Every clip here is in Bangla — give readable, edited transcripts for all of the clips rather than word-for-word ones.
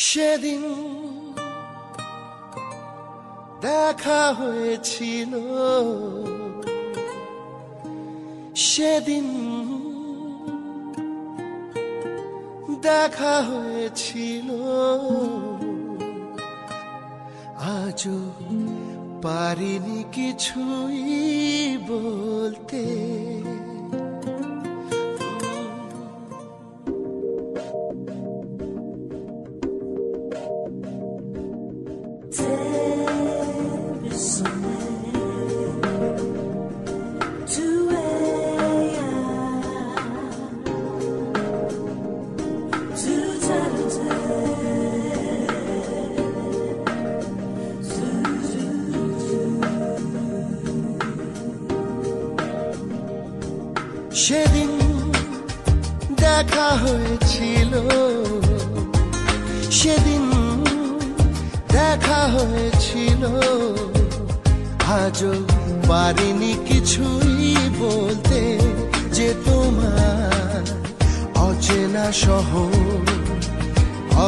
সেদিন দেখা হয়েছিল, সেদিন দেখা হয়েছিল, আজও পারিনি কিছুই বলতে। সেদিন দেখা হয়েছিল, সেদিন দেখা হয়েছিল, আজও পারিনি কিছুই বলতে। যে তোমার অচেনা শহর,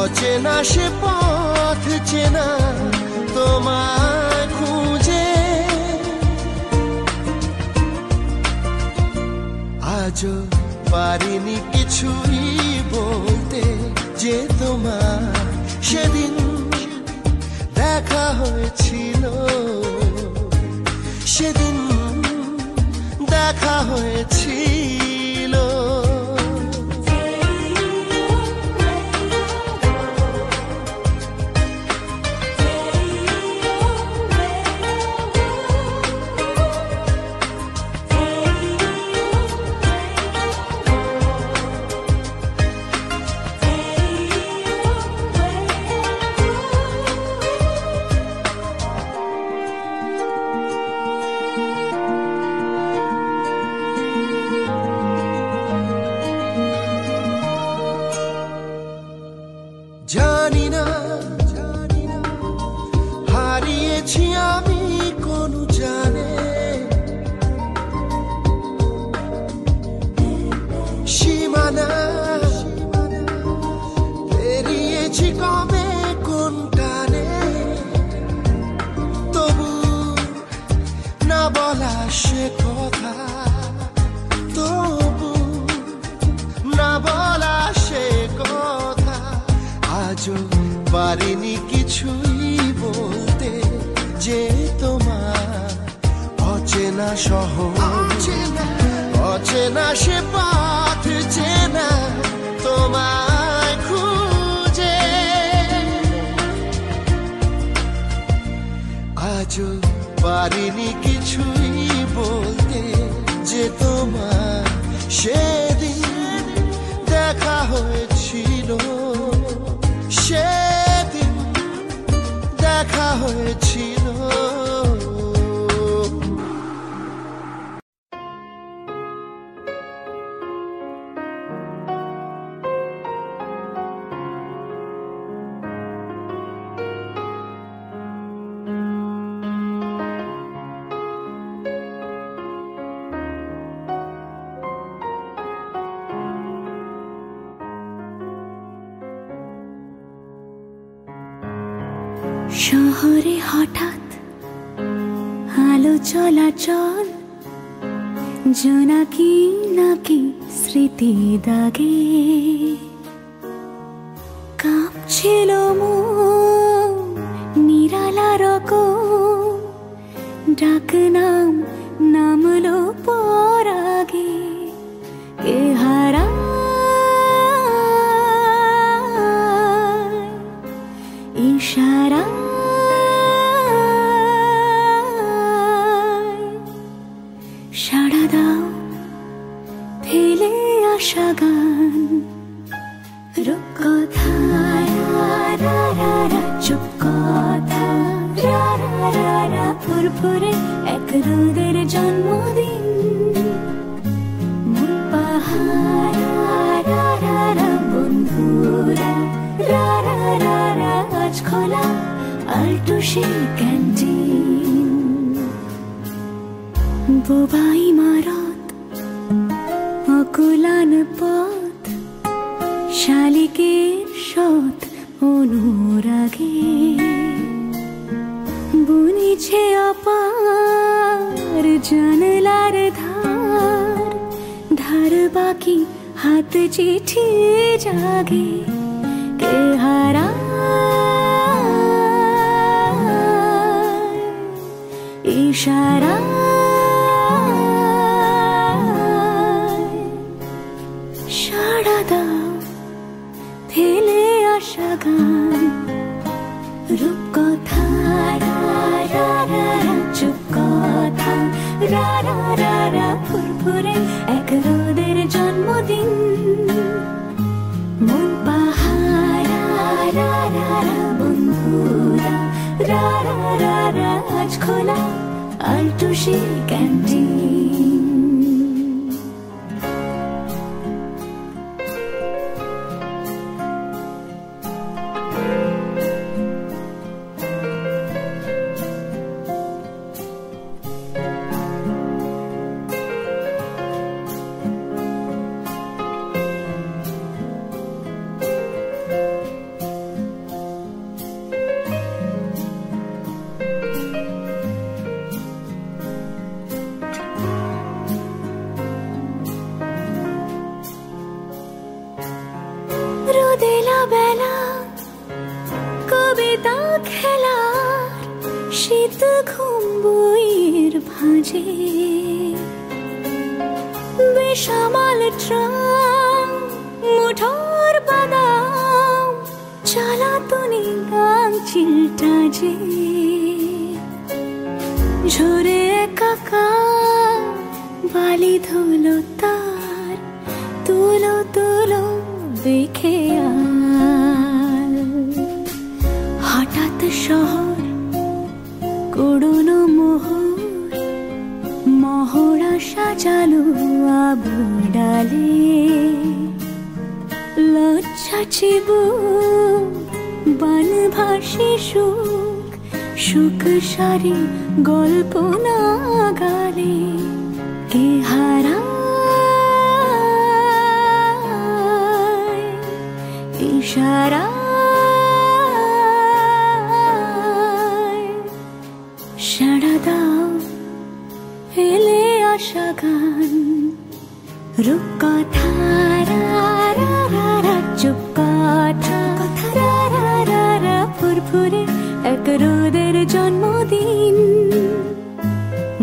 অচেনা সে পথ চেনা, তোমার খুঁজে আজও পারিনি কিছুই বলতে। যে তোমার সেদিন দেখা হয়েছিল, সেদিন দেখা হয়েছিল। জানি না হারিয়েছি আমি কোন জানে, সীমানা পেরিয়েছি কবে কোন টানে। তবু না বলা সে কথা, তবু না বলা সে কথা, আজও পারিনি কিছুই বলতে। যে তোমার অচেনা শহর, অচেনা সে পথ চেনা, তোমায় খুঁজে আজও পারিনি কিছুই বলতে। যে তোমার সেদিন দেখা হয়েছিল, সেদিন দেখা হয়েছিল। শহরে হঠাৎ আলো চলাচল, জোনাকি নাকি স্মৃতি দাগে, কাঁপছিল মন নিরালা রকম, ডাক নাম নামলো পরাগে। কে হারা ইশারা সাড়া দাও, ফেলে আসা গান। রূপ কথা চুপ কথা, ফুরফুরে এক রোদের জন্মদিন। পাহাড় বন্ধুরা আজ খোলা আল্টো সে ক্যান্টিন। বোবা ইমারত অকুলান পথ, শালিকের শত অনুরাগে বুনিছে অপার জানলার ধার ধার বাকি হাত চিঠি জাগে কে হারা ইশারা সাড়া দাও ফেলে আসা গান রূপকথা রা রা রা রা চুপ কথা রা রা রা রা ফুরফুরে এক রোদের জন্মদিন মন পাহাড় রা রা রা বন্ধুরা রা রা রা রা আজ খোলা আলটুসি ক্যান্টিন রোদেলা বেলা কবিতা খেলার শীত ঘুম বইয়ের ভাঁজে বেসামাল ট্রাম মুঠোর বাদাম চালাতুনি গান চিলটা যে ঝরে কাকা বালি ধুলো তার তুলো তুলো দেখে হঠাৎ শহর করুণো মোহর মহড়া সাজালো আবু ডালে লজ্জা চিবু বান ভাসি সুখ সুখ সারি গল্প না গালে কে হারা ইশারা সাড়া দাও ফেলে আসা গান রূপকথা রা রা রা রা চুপ কথা রা রা রা রা ফুরফুরে এক রোদের জন্মদিন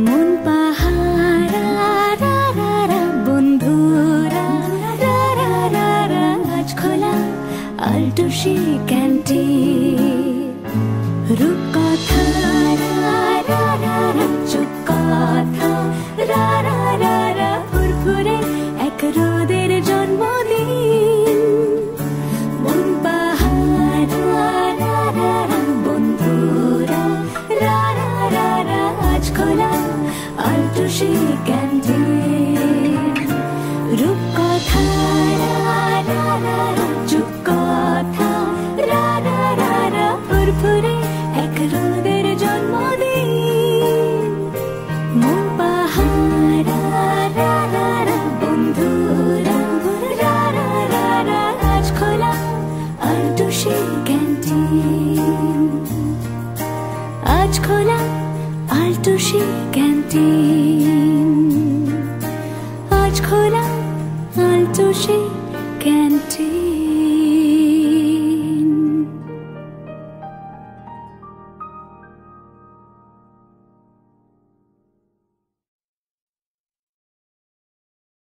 মন পাহাড় রা রা রা বন্ধুরা রা রা রা রা আজ খোলা আলটুসি ক্যান্টিন রূপকথা রা রা রা রা চুপ কথা রা রা রা রা ফুরফুরে এক রোদের জন্মদিন মন পাহাড় রা রা রা রা বন্ধুরা রা রা রা রা আজ খোলা আলটুসি ক্যান্টিন রূপকথা রা রা রা রা চুপ কথা রা রা রা রা ফুরফুরে এক রোদের জন্মদিন মন পাহাড় রা রা রা রা বন্ধুরা রা রা রা রা আজ খোলা আলটুসি ক্যান্টিন আজ খোলা আলটুসি ক্যান্টিন